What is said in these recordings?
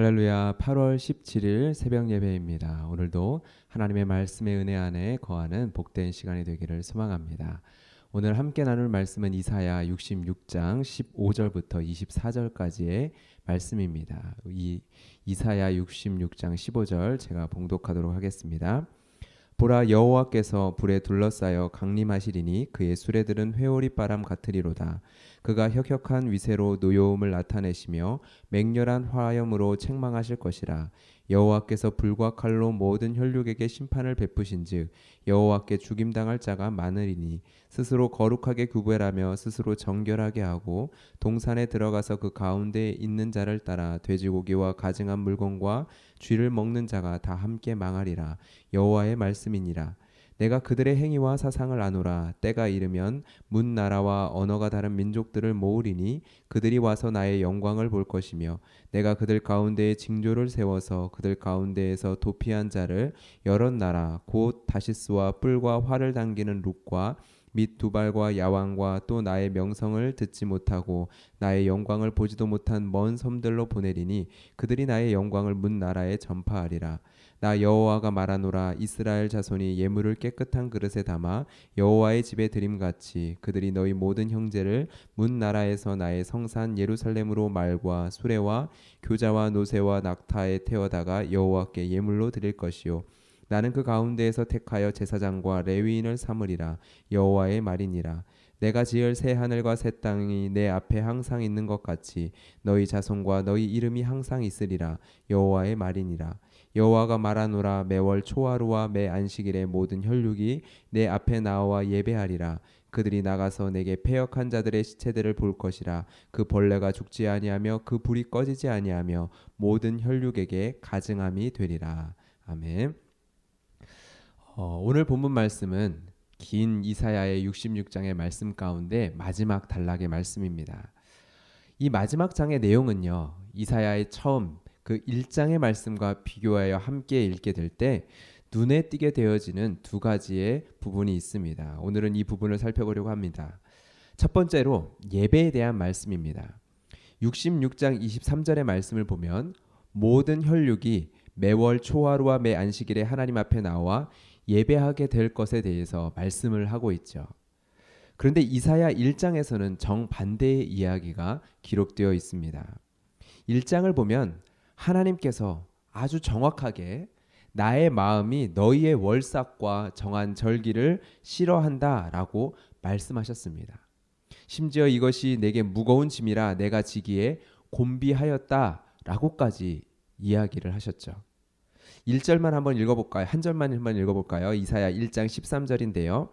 할렐루야. 8월 17일 새벽 예배입니다. 오늘도 하나님의 말씀의 은혜 안에 거하는 복된 시간이 되기를 소망합니다. 오늘 함께 나눌 말씀은 이사야 66장 15절부터 24절까지의 말씀입니다. 이사야 66장 15절 제가 봉독하도록 하겠습니다. 보라, 여호와께서 불에 둘러싸여 강림하시리니 그의 수레들은 회오리 바람 같으리로다. 그가 혁혁한 위세로 노여움을 나타내시며 맹렬한 화염으로 책망하실 것이라. 여호와께서 불과 칼로 모든 혈육에게 심판을 베푸신즉 여호와께 죽임당할 자가 많으리니 스스로 거룩하게 구별하며 스스로 정결하게 하고 동산에 들어가서 그 가운데에 있는 자를 따라 돼지고기와 가증한 물건과 쥐를 먹는 자가 다 함께 망하리라. 여호와의 말씀이니라. 내가 그들의 행위와 사상을 아노라. 때가 이르면 문 나라와 언어가 다른 민족들을 모으리니 그들이 와서 나의 영광을 볼 것이며 내가 그들 가운데에 징조를 세워서 그들 가운데에서 도피한 자를 여러 나라 곧 다시스와 뿔과 활을 당기는 룩과 및 두발과 야왕과 또 나의 명성을 듣지 못하고 나의 영광을 보지도 못한 먼 섬들로 보내리니 그들이 나의 영광을 문 나라에 전파하리라. 나 여호와가 말하노라. 이스라엘 자손이 예물을 깨끗한 그릇에 담아 여호와의 집에 드림같이 그들이 너희 모든 형제를 문 나라에서 나의 성산 예루살렘으로 말과 수레와 교자와 노새와 낙타에 태워다가 여호와께 예물로 드릴 것이요 나는 그 가운데에서 택하여 제사장과 레위인을 삼으리라. 여호와의 말이니라. 내가 지을 새 하늘과 새 땅이 내 앞에 항상 있는 것 같이 너희 자손과 너희 이름이 항상 있으리라. 여호와의 말이니라. 여호와가 말하노라. 매월 초하루와 매 안식일에 모든 혈육이 내 앞에 나와 예배하리라. 그들이 나가서 내게 패역한 자들의 시체들을 볼 것이라. 그 벌레가 죽지 아니하며 그 불이 꺼지지 아니하며 모든 혈육에게 가증함이 되리라. 아멘. 오늘 본문 말씀은 긴 이사야의 66장의 말씀 가운데 마지막 단락의 말씀입니다. 이 마지막 장의 내용은요, 이사야의 처음 그 1장의 말씀과 비교하여 함께 읽게 될 때 눈에 띄게 되어지는 두 가지의 부분이 있습니다. 오늘은 이 부분을 살펴보려고 합니다. 첫 번째로 예배에 대한 말씀입니다. 66장 23절의 말씀을 보면 모든 혈육이 매월 초하루와 매 안식일에 하나님 앞에 나와 예배하게 될 것에 대해서 말씀을 하고 있죠. 그런데 이사야 1장에서는 정반대의 이야기가 기록되어 있습니다. 1장을 보면 하나님께서 아주 정확하게 나의 마음이 너희의 월삭과 정한 절기를 싫어한다라고 말씀하셨습니다. 심지어 이것이 내게 무거운 짐이라 내가 지기에 곤비하였다라고까지 이야기를 하셨죠. 1절만 한번 읽어볼까요? 한 절만 한번 읽어볼까요? 이사야 1장 13절인데요.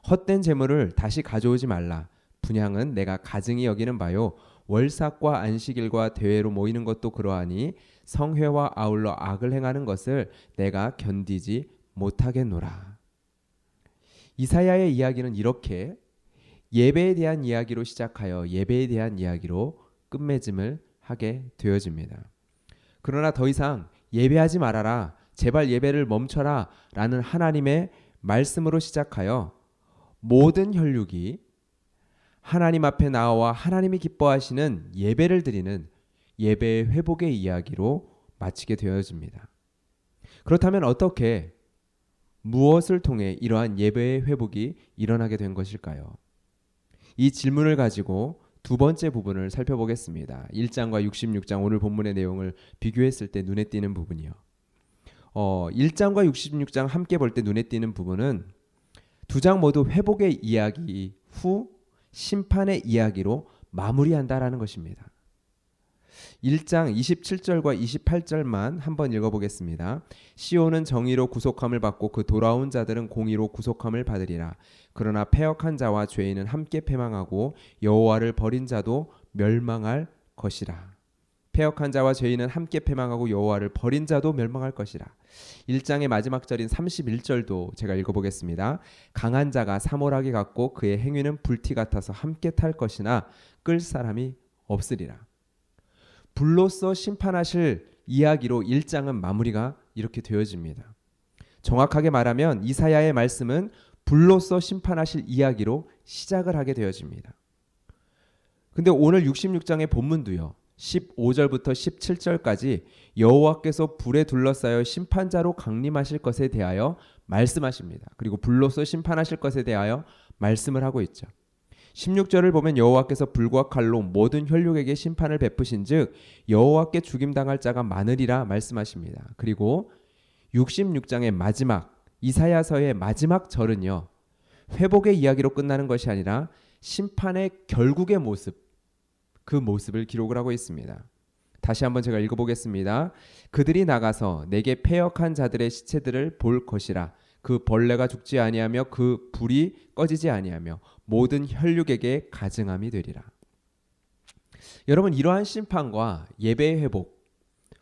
헛된 재물을 다시 가져오지 말라. 분향은 내가 가증히 여기는 바요. 월삭과 안식일과 대회로 모이는 것도 그러하니 성회와 아울러 악을 행하는 것을 내가 견디지 못하겠노라. 이사야의 이야기는 이렇게 예배에 대한 이야기로 시작하여 예배에 대한 이야기로 끝맺음을 하게 되어집니다. 그러나 더 이상 예배하지 말아라, 제발 예배를 멈춰라 라는 하나님의 말씀으로 시작하여 모든 혈육이 하나님 앞에 나와 하나님이 기뻐하시는 예배를 드리는 예배의 회복의 이야기로 마치게 되어집니다. 그렇다면 어떻게, 무엇을 통해 이러한 예배의 회복이 일어나게 된 것일까요? 이 질문을 가지고 두 번째 부분을 살펴보겠습니다. 1장과 66장 오늘 본문의 내용을 비교했을 때 눈에 띄는 부분이요. 1장과 66장 함께 볼 때 눈에 띄는 부분은 두 장 모두 회복의 이야기 후 심판의 이야기로 마무리한다라는 것입니다. 1장 27절과 28절만 한번 읽어보겠습니다. 시온은 정의로 구속함을 받고 그 돌아온 자들은 공의로 구속함을 받으리라. 그러나 패역한 자와 죄인은 함께 패망하고 여호와를 버린 자도 멸망할 것이라. 패역한 자와 죄인은 함께 패망하고 여호와를 버린 자도 멸망할 것이라. 1장의 마지막 절인 31절도 제가 읽어보겠습니다. 강한 자가 사모라기 같고 그의 행위는 불티 같아서 함께 탈 것이나 끌 사람이 없으리라. 불로써 심판하실 이야기로 1장은 마무리가 이렇게 되어집니다. 정확하게 말하면 이사야의 말씀은 불로써 심판하실 이야기로 시작을 하게 되어집니다. 근데 오늘 66장의 본문도요, 15절부터 17절까지 여호와께서 불에 둘러싸여 심판자로 강림하실 것에 대하여 말씀하십니다. 그리고 불로서 심판하실 것에 대하여 말씀을 하고 있죠. 16절을 보면 여호와께서 불과 칼로 모든 혈육에게 심판을 베푸신즉 여호와께 죽임당할 자가 많으리라 말씀하십니다. 그리고 66장의 마지막 이사야서의 마지막 절은요, 회복의 이야기로 끝나는 것이 아니라 심판의 결국의 모습, 그 모습을 기록을 하고 있습니다. 다시 한번 제가 읽어보겠습니다. 그들이 나가서 내게 패역한 자들의 시체들을 볼 것이라. 그 벌레가 죽지 아니하며 그 불이 꺼지지 아니하며 모든 혈육에게 가증함이 되리라. 여러분, 이러한 심판과 예배의 회복,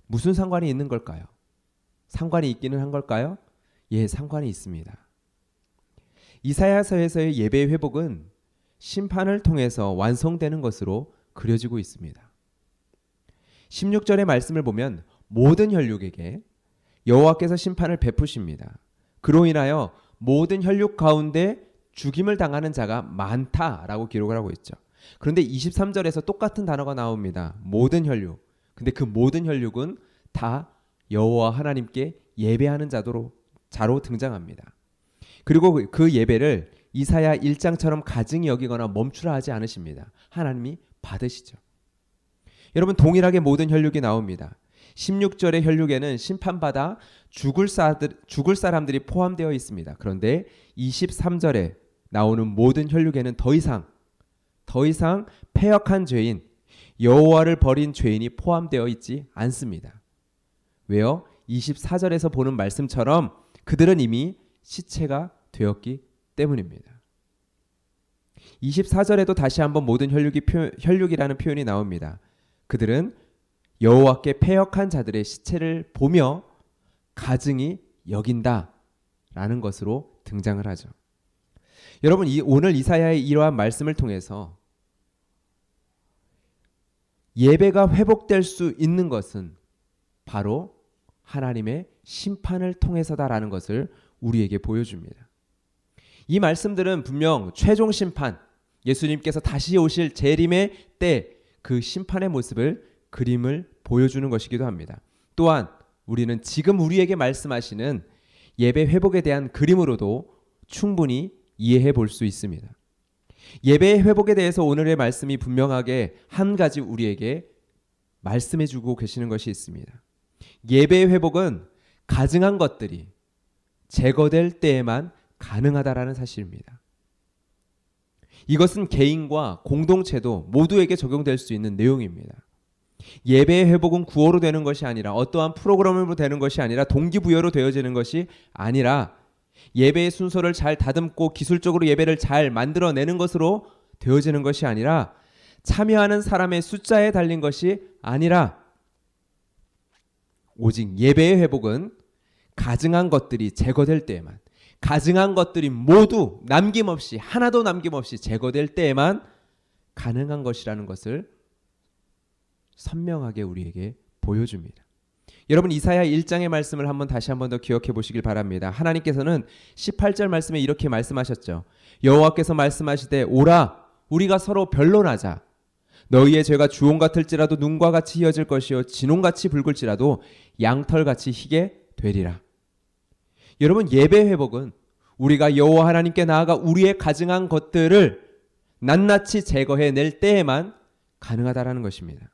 무슨 상관이 있는 걸까요? 상관이 있기는 한 걸까요? 예, 상관이 있습니다. 이사야서에서의 예배의 회복은 심판을 통해서 완성되는 것으로 그려지고 있습니다. 16절의 말씀을 보면 모든 혈육에게 여호와께서 심판을 베푸십니다. 그로 인하여 모든 혈육 가운데 죽임을 당하는 자가 많다라고 기록을 하고 있죠. 그런데 23절에서 똑같은 단어가 나옵니다. 모든 혈육. 근데 그 모든 혈육은 다 여호와 하나님께 예배하는 자로 등장합니다. 그리고 그 예배를 이사야 1장처럼 가증히 여기거나 멈추라 하지 않으십니다. 하나님이 받으시죠. 여러분, 동일하게 모든 혈육이 나옵니다. 16절의 혈육에는 심판받아 죽을 사람들이 포함되어 있습니다. 그런데 23절에 나오는 모든 혈육에는 더 이상 패역한 죄인, 여호와를 버린 죄인이 포함되어 있지 않습니다. 왜요? 24절에서 보는 말씀처럼 그들은 이미 시체가 되었기 때문입니다. 24절에도 다시 한번 모든 혈육이라는 표현이 나옵니다. 그들은 여호와께 패역한 자들의 시체를 보며 가증히 여긴다라는 것으로 등장을 하죠. 여러분, 오늘 이사야의 이러한 말씀을 통해서 예배가 회복될 수 있는 것은 바로 하나님의 심판을 통해서다라는 것을 우리에게 보여줍니다. 이 말씀들은 분명 최종 심판, 예수님께서 다시 오실 재림의 때 그 심판의 모습을 그림을 보여주는 것이기도 합니다. 또한 우리는 지금 우리에게 말씀하시는 예배 회복에 대한 그림으로도 충분히 이해해 볼 수 있습니다. 예배의 회복에 대해서 오늘의 말씀이 분명하게 한 가지 우리에게 말씀해 주고 계시는 것이 있습니다. 예배의 회복은 가증한 것들이 제거될 때에만 가능하다라는 사실입니다. 이것은 개인과 공동체도 모두에게 적용될 수 있는 내용입니다. 예배의 회복은 구호로 되는 것이 아니라 어떠한 프로그램으로 되는 것이 아니라 동기부여로 되어지는 것이 아니라 예배의 순서를 잘 다듬고 기술적으로 예배를 잘 만들어내는 것으로 되어지는 것이 아니라 참여하는 사람의 숫자에 달린 것이 아니라 오직 예배의 회복은 가증한 것들이 제거될 때에만, 가증한 것들이 모두 남김없이, 하나도 남김없이 제거될 때에만 가능한 것이라는 것을 선명하게 우리에게 보여줍니다. 여러분, 이사야 1장의 말씀을 다시 한번 더 기억해 보시길 바랍니다. 하나님께서는 18절 말씀에 이렇게 말씀하셨죠. 여호와께서 말씀하시되 오라 우리가 서로 변론하자. 너희의 죄가 주홍 같을지라도 눈과 같이 희어질 것이요 진홍같이 붉을지라도 양털같이 희게 되리라. 여러분, 예배 회복은 우리가 여호와 하나님께 나아가 우리의 가증한 것들을 낱낱이 제거해낼 때에만 가능하다라는 것입니다.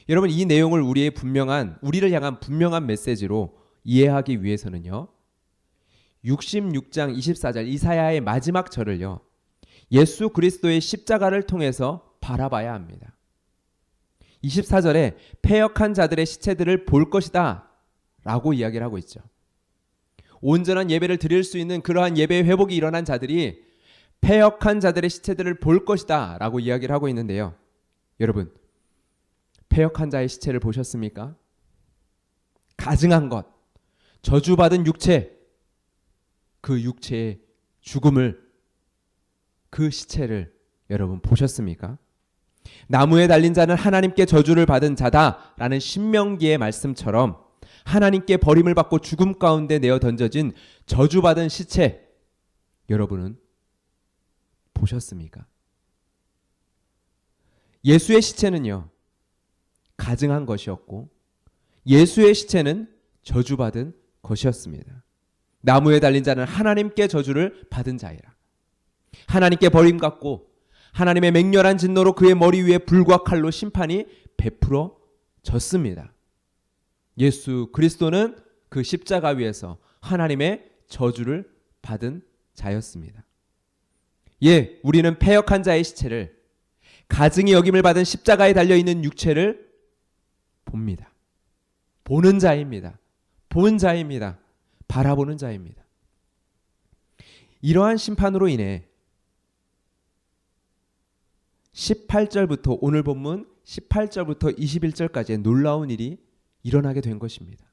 여러분, 이 내용을 우리를 향한 분명한 메시지로 이해하기 위해서는요, 66장 24절 이사야의 마지막 절을요, 예수 그리스도의 십자가를 통해서 바라봐야 합니다. 24절에 패역한 자들의 시체들을 볼 것이다 라고 이야기를 하고 있죠. 온전한 예배를 드릴 수 있는 그러한 예배의 회복이 일어난 자들이 패역한 자들의 시체들을 볼 것이다 라고 이야기를 하고 있는데요. 여러분, 패역한 자의 시체를 보셨습니까? 가증한 것, 저주받은 육체, 그 육체의 죽음을, 그 시체를 여러분 보셨습니까? 나무에 달린 자는 하나님께 저주를 받은 자다라는 신명기의 말씀처럼 하나님께 버림을 받고 죽음 가운데 내어 던져진 저주받은 시체, 여러분은 보셨습니까? 예수의 시체는요, 가증한 것이었고 예수의 시체는 저주받은 것이었습니다. 나무에 달린 자는 하나님께 저주를 받은 자이라. 하나님께 버림받고 하나님의 맹렬한 진노로 그의 머리 위에 불과 칼로 심판이 베풀어졌습니다. 예수 그리스도는 그 십자가 위에서 하나님의 저주를 받은 자였습니다. 예, 우리는 패역한 자의 시체를, 가증히 여김을 받은 십자가에 달려있는 육체를 봅니다. 보는 자입니다. 본 자입니다. 바라보는 자입니다. 이러한 심판으로 인해 18절부터 오늘 본문 18절부터 21절까지의 놀라운 일이 일어나게 된 것입니다.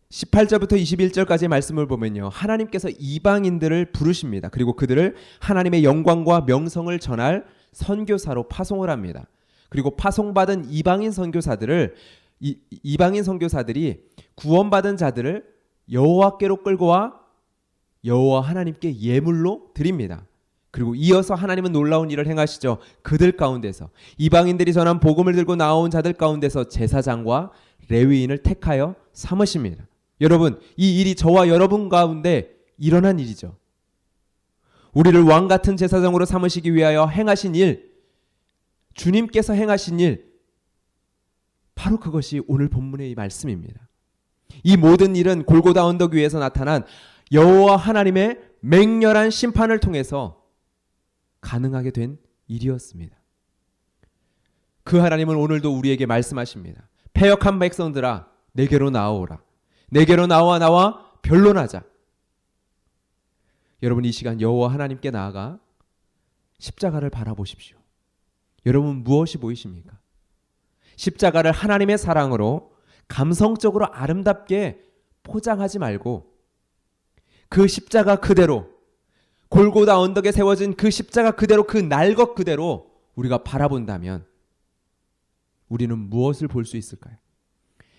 18절부터 21절까지의 말씀을 보면요, 하나님께서 이방인들을 부르십니다. 그리고 그들을 하나님의 영광과 명성을 전할 선교사로 파송을 합니다. 그리고 파송받은 이방인 선교사들이 구원받은 자들을 여호와께로 끌고 와 여호와 하나님께 예물로 드립니다. 그리고 이어서 하나님은 놀라운 일을 행하시죠. 그들 가운데서, 이방인들이 전한 복음을 들고 나온 자들 가운데서 제사장과 레위인을 택하여 삼으십니다. 여러분, 이 일이 저와 여러분 가운데 일어난 일이죠. 우리를 왕 같은 제사장으로 삼으시기 위하여 행하신 일, 주님께서 행하신 일, 바로 그것이 오늘 본문의 이 말씀입니다. 이 모든 일은 골고다 언덕 위에서 나타난 여호와 하나님의 맹렬한 심판을 통해서 가능하게 된 일이었습니다. 그 하나님은 오늘도 우리에게 말씀하십니다. 패역한 백성들아, 내게로 나오라. 내게로 나와 변론하자. 여러분, 이 시간 여호와 하나님께 나아가 십자가를 바라보십시오. 여러분, 무엇이 보이십니까? 십자가를 하나님의 사랑으로 감성적으로 아름답게 포장하지 말고 그 십자가 그대로, 골고다 언덕에 세워진 그 십자가 그대로, 그 날것 그대로 우리가 바라본다면 우리는 무엇을 볼 수 있을까요?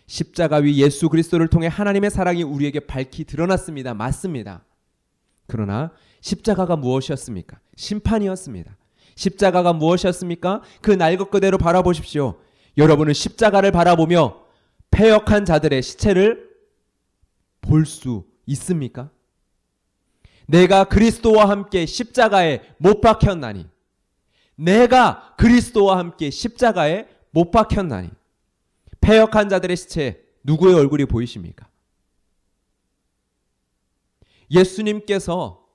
십자가 위 예수 그리스도를 통해 하나님의 사랑이 우리에게 밝히 드러났습니다. 맞습니다. 그러나 십자가가 무엇이었습니까? 심판이었습니다. 십자가가 무엇이었습니까? 그 날것 그대로 바라보십시오. 여러분은 십자가를 바라보며 패역한 자들의 시체를 볼 수 있습니까? 내가 그리스도와 함께 십자가에 못 박혔나니, 내가 그리스도와 함께 십자가에 못 박혔나니, 패역한 자들의 시체, 누구의 얼굴이 보이십니까? 예수님께서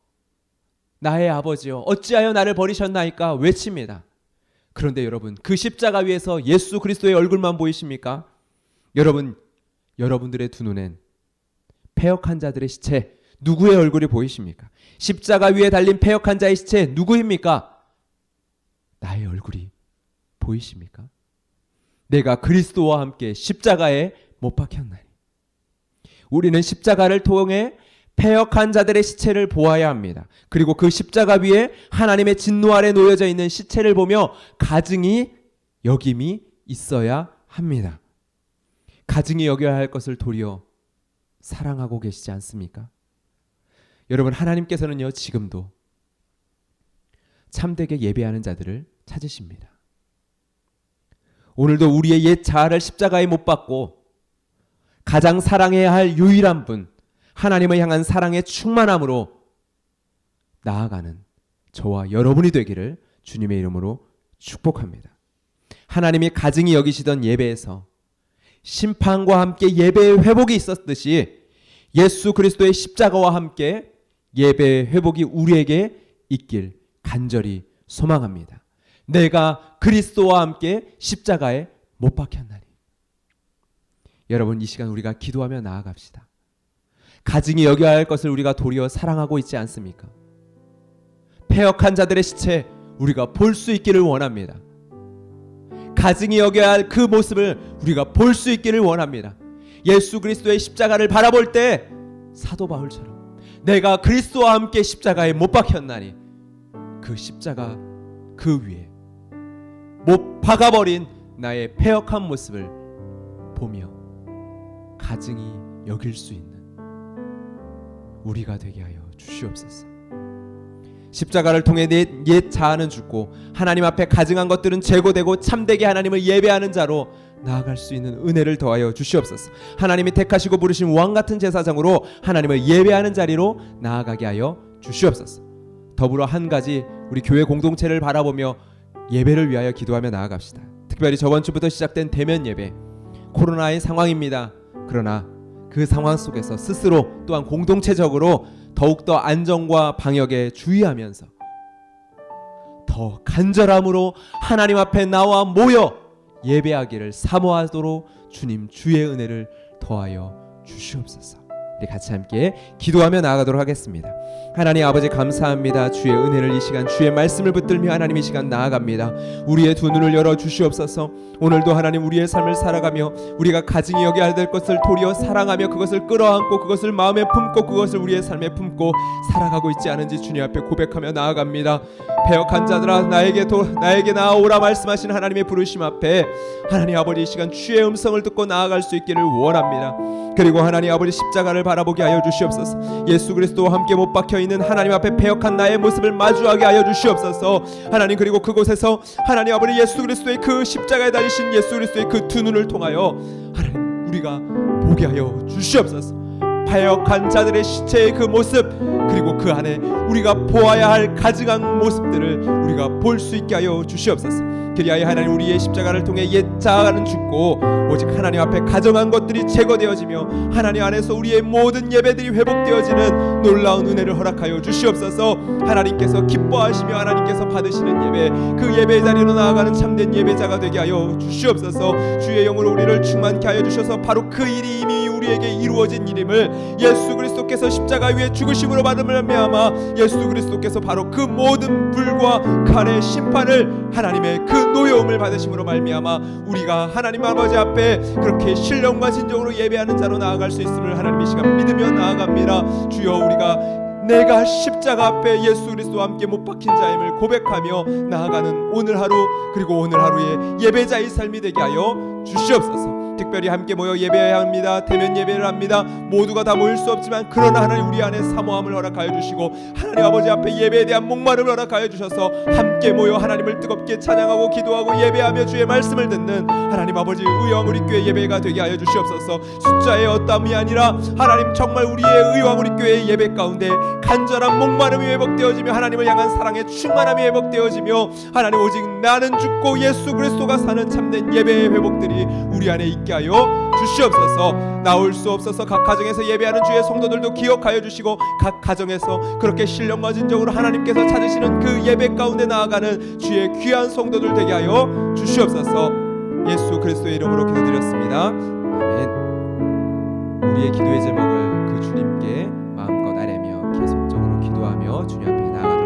나의 아버지여 어찌하여 나를 버리셨나이까 외칩니다. 그런데 여러분, 그 십자가 위에서 예수 그리스도의 얼굴만 보이십니까? 여러분들의 두 눈엔 패역한 자들의 시체, 누구의 얼굴이 보이십니까? 십자가 위에 달린 패역한 자의 시체 누구입니까? 나의 얼굴이 보이십니까? 내가 그리스도와 함께 십자가에 못 박혔나니. 우리는 십자가를 통해 패역한 자들의 시체를 보아야 합니다. 그리고 그 십자가 위에 하나님의 진노 아래 놓여져 있는 시체를 보며 가증히 여김이 있어야 합니다. 가증히 여겨야 할 것을 도리어 사랑하고 계시지 않습니까? 여러분, 하나님께서는요, 지금도 참되게 예배하는 자들을 찾으십니다. 오늘도 우리의 옛 자아를 십자가에 못 박고 가장 사랑해야 할 유일한 분, 하나님을 향한 사랑의 충만함으로 나아가는 저와 여러분이 되기를 주님의 이름으로 축복합니다. 하나님이 가증히 여기시던 예배에서 심판과 함께 예배의 회복이 있었듯이 예수 그리스도의 십자가와 함께 예배의 회복이 우리에게 있길 간절히 소망합니다. 내가 그리스도와 함께 십자가에 못 박혔나니. 여러분, 이 시간 우리가 기도하며 나아갑시다. 가증히 여겨야 할 것을 우리가 도리어 사랑하고 있지 않습니까? 패역한 자들의 시체 우리가 볼 수 있기를 원합니다. 가증히 여겨야 할 그 모습을 우리가 볼 수 있기를 원합니다. 예수 그리스도의 십자가를 바라볼 때 사도 바울처럼 내가 그리스도와 함께 십자가에 못 박혔나니, 그 십자가 그 위에 못 박아버린 나의 패역한 모습을 보며 가증히 여길 수 있는 우리가 되게 하여 주시옵소서. 십자가를 통해 내 옛 자아는 죽고 하나님 앞에 가증한 것들은 제거되고 참되게 하나님을 예배하는 자로 나아갈 수 있는 은혜를 더하여 주시옵소서. 하나님이 택하시고 부르신 왕같은 제사장으로 하나님을 예배하는 자리로 나아가게 하여 주시옵소서. 더불어 한 가지 우리 교회 공동체를 바라보며 예배를 위하여 기도하며 나아갑시다. 특별히 저번 주부터 시작된 대면 예배, 코로나의 상황입니다. 그러나 그 상황 속에서 스스로 또한 공동체적으로 더욱더 안전과 방역에 주의하면서 더 간절함으로 하나님 앞에 나와 모여 예배하기를 사모하도록 주님 주의 은혜를 더하여 주시옵소서. 우리 같이 함께 기도하며 나아가도록 하겠습니다. 하나님 아버지 감사합니다. 주의 은혜를 이 시간 주의 말씀을 붙들며 하나님 이 시간 나아갑니다. 우리의 두 눈을 열어 주시옵소서. 오늘도 하나님 우리의 삶을 살아가며 우리가 가증히 여겨야 될 것을 도리어 사랑하며 그것을 끌어안고 그것을 마음에 품고 그것을 우리의 삶에 품고 살아가고 있지 않은지 주님 앞에 고백하며 나아갑니다. 배역한 자들아 나에게 나아오라 말씀하신 하나님의 부르심 앞에 하나님 아버지 이 시간 주의 음성을 듣고 나아갈 수 있기를 원합니다. 그리고 하나님 아버지 십자가를 바라보게 하여 주시옵소서. 예수 그리스도와 함께 못 박혀있는 하나님 앞에 배역한 나의 모습을 마주하게 하여 주시옵소서. 하나님 그리고 그곳에서 하나님 아버지 예수 그리스도의 그 십자가에 달리신 예수 그리스도의 그 두 눈을 통하여 하나님 우리가 보게 하여 주시옵소서. 배역한 자들의 시체의 그 모습 그리고 그 안에 우리가 보아야 할 가증한 모습들을 우리가 볼 수 있게 하여 주시옵소서. 그리하여 하나님 우리의 십자가를 통해 옛 자아는 죽고 오직 하나님 앞에 가정한 것들이 제거되어지며 하나님 안에서 우리의 모든 예배들이 회복되어지는 놀라운 은혜를 허락하여 주시옵소서. 하나님께서 기뻐하시며 하나님께서 받으시는 예배 그 예배의 자리로 나아가는 참된 예배자가 되게 하여 주시옵소서. 주의 영으로 우리를 충만케 하여 주셔서 바로 그 일이 이미 우리에게 이루어진 일임을 예수 그리스도께서 십자가 위에 죽으심으로 말미암아 예수 그리스도께서 바로 그 모든 불과 칼의 심판을 하나님의 그 노여움을 받으심으로 말미암아 우리가 하나님 아버지 앞에 그렇게 신령과 진정으로 예배하는 자로 나아갈 수 있음을 하나님 이 시간 믿으며 나아갑니다. 주여 우리가 내가 십자가 앞에 예수 그리스도와 함께 못 박힌 자임을 고백하며 나아가는 오늘 하루 그리고 오늘 하루의 예배자의 삶이 되게 하여 주시옵소서. 특별히 함께 모여 예배해야 합니다. 대면 예배를 합니다. 모두가 다 모일 수 없지만 그러나 하나님 우리 안에 사모함을 허락하여 주시고 하나님 아버지 앞에 예배에 대한 목마름을 허락하여 주셔서 함께 모여 하나님을 뜨겁게 찬양하고 기도하고 예배하며 주의 말씀을 듣는 하나님 아버지 의왕 우리 교회 예배가 되게 하여 주시옵소서. 숫자의 어떠함이 아니라 하나님 정말 우리의 의왕 우리 교회의 예배 가운데 간절한 목마름이 회복되어지며 하나님을 향한 사랑의 충만함이 회복되어지며 하나님 오직 나는 죽고 예수 그리스도가 사는 참된 예배의 회복들이 우리 안에 있게 하여 주시옵소서. 나올 수 없어서 각 가정에서 예배하는 주의 성도들도 기억하여 주시고 각 가정에서 그렇게 신령과 진정으로 하나님께서 찾으시는 그 예배 가운데 나아가는 주의 귀한 성도들 되게 하여 주시옵소서. 예수 그리스도의 이름으로 기도드렸습니다. 아멘. 우리의 기도의 제목을 그 주님께 마음껏 아뢰며 계속적으로 기도하며 주님 앞에 나아가